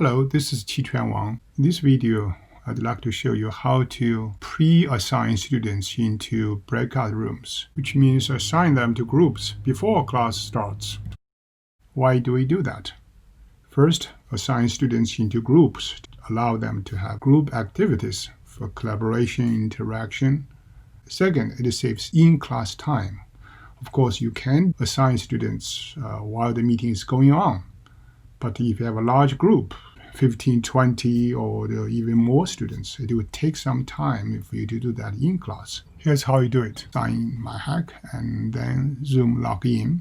Hello, this is Qichuan Wang. In this video, I'd like to show you how to pre-assign students into breakout rooms, which means assign them to groups before class starts. Why do we do that? First, assign students into groups to allow them to have group activities for collaboration, interaction. Second, it saves in-class time. Of course, you can assign students while the meeting is going on. But if you have a large group, 15, 20, or even more students, it would take some time for you to do that in class. Here's how you do it. Sign in MyHack and then Zoom login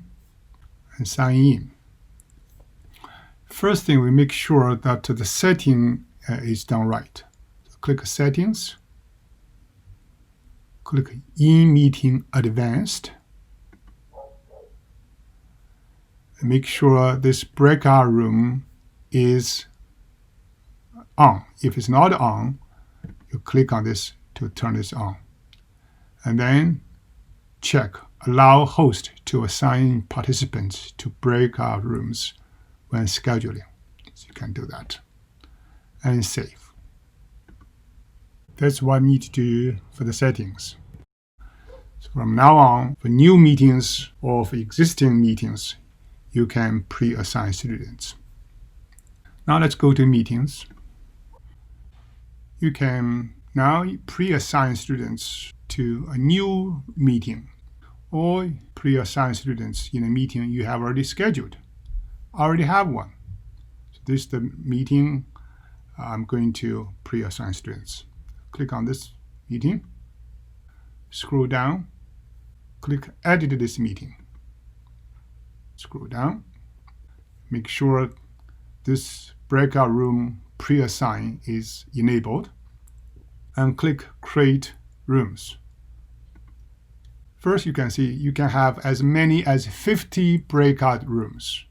and sign in. First thing, we make sure that the setting is done right. So click Settings, click In-Meeting Advanced, and make sure this breakout room is on. If it's not on, you click on this to turn this on. And then check Allow host to assign participants to breakout rooms when scheduling. So you can do that. And save. That's what I need to do for the settings. So from now on, for new meetings or for existing meetings, you can pre-assign students. Now let's go to meetings. You can now pre-assign students to a new meeting or pre-assign students in a meeting you have already scheduled. I already have one. So this is the meeting I'm going to pre-assign students. Click on this meeting, scroll down, click Edit this meeting. Scroll down, make sure this breakout room pre-assign is enabled, and click Create Rooms. First, you can see you can have as many as 50 breakout rooms,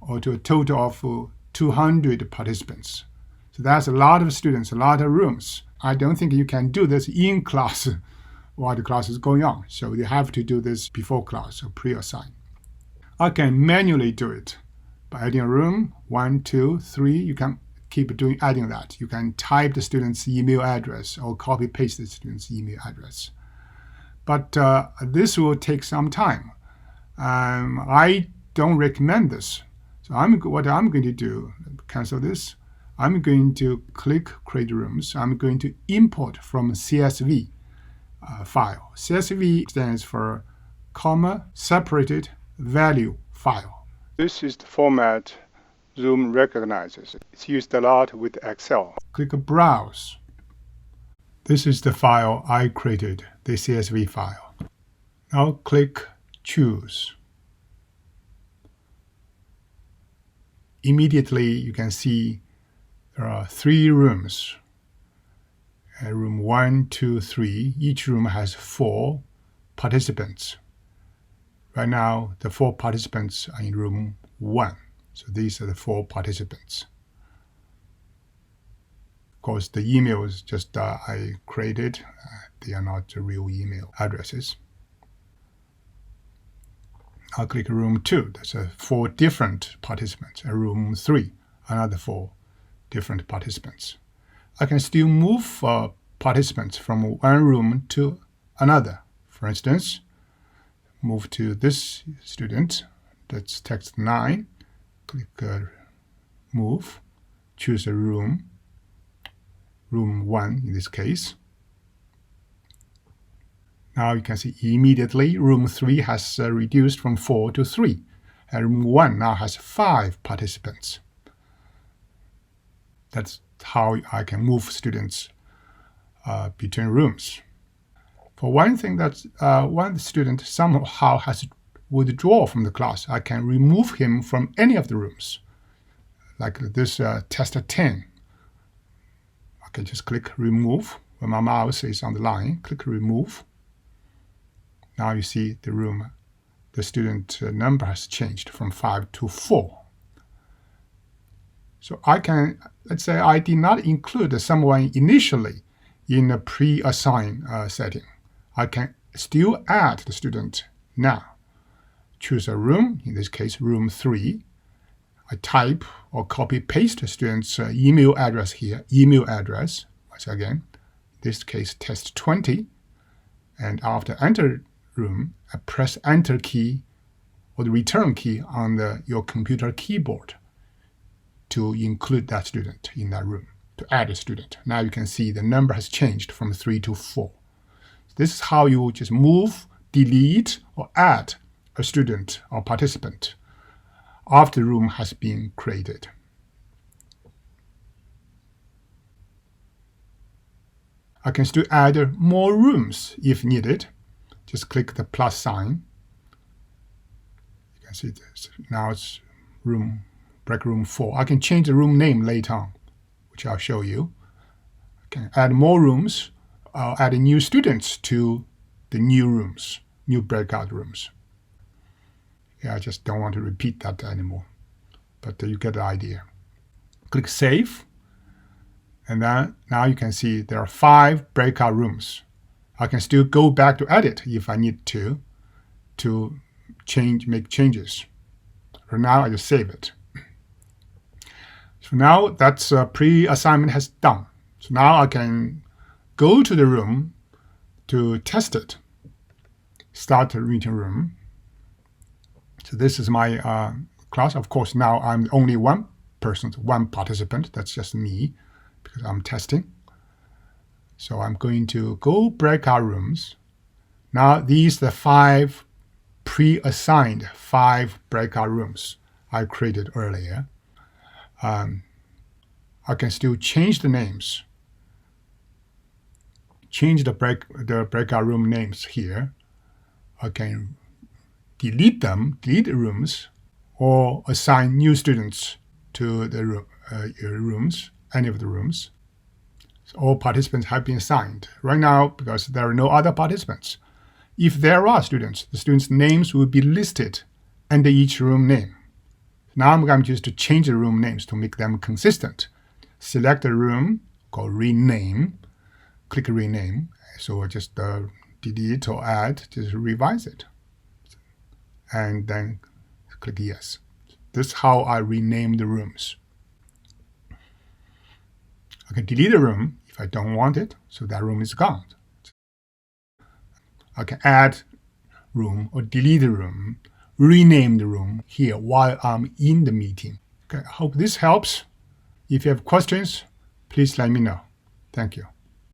or to a total of 200 participants. So that's a lot of students, a lot of rooms. I don't think you can do this in class while the class is going on. So you have to do this before class, so pre-assign. I can manually do it by adding a room, 1, 2, 3. You can keep adding that. You can type the student's email address or copy paste the student's email address. But this will take some time. I don't recommend this. So what I'm going to do, cancel this. I'm going to click Create Rooms. I'm going to import from CSV file. CSV stands for comma separated value file. This is the format Zoom recognizes. It's used a lot with Excel. Click Browse. This is the file I created, the CSV file. Now click Choose. Immediately you can see there are 3 rooms. Room 1, 2, 3. Each room has 4 participants. Right now, the 4 participants are in room 1. So these are the 4 participants. Of course, the emails just I created, they are not the real email addresses. I'll click room 2. That's 4 different participants. And room 3, another 4 different participants. I can still move participants from one room to another. For instance, move to this student, that's text 9, click Move, choose a room, room 1 in this case. Now you can see immediately room 3 has reduced from 4 to 3, and room 1 now has 5 participants. That's how I can move students between rooms. For one thing, that one student somehow has to withdraw from the class, I can remove him from any of the rooms. Like this test 10. I can just click Remove. When my mouse is on the line, click Remove. Now you see the room, the student number has changed from 5 to 4. So I can, let's say I did not include someone initially in a pre-assign setting. I can still add the student now. Choose a room, in this case room 3. I type or copy paste the student's email address here, email address, once again, in this case test 20, and after enter room, I press enter key or the return key on your computer keyboard to include that student in that room, to add a student. Now you can see the number has changed from 3 to 4. This is how you just move, delete, or add a student or participant after the room has been created. I can still add more rooms if needed. Just click the plus sign. You can see this. Now it's break room 4. I can change the room name later on, which I'll show you. I can add more rooms, add new students to the new rooms, new breakout rooms. Yeah, I just don't want to repeat that anymore, but you get the idea. Click Save, and then now you can see there are 5 breakout rooms. I can still go back to edit if I need to make changes. For now, I just save it. So now that's pre-assignment has done. So now I can go to the room to test it. Start the meeting room. So this is my class. Of course, now I'm only one person, one participant. That's just me because I'm testing. So I'm going to go breakout rooms. Now these are the 5 pre-assigned 5 breakout rooms I created earlier. I can still change the names. Change the breakout room names here. I can delete the rooms, or assign new students to the rooms, any of the rooms. So all participants have been assigned. Right now, because there are no other participants, if there are students, the students' names will be listed under each room name. Now I'm going to just change the room names to make them consistent. Select a room, go rename, click rename. So just delete or add, just revise it. And then click yes. This is how I rename the rooms. I can delete a room if I don't want it, so that room is gone. I can add room or delete a room, rename the room here while I'm in the meeting. Okay, I hope this helps. If you have questions, please let me know. Thank you.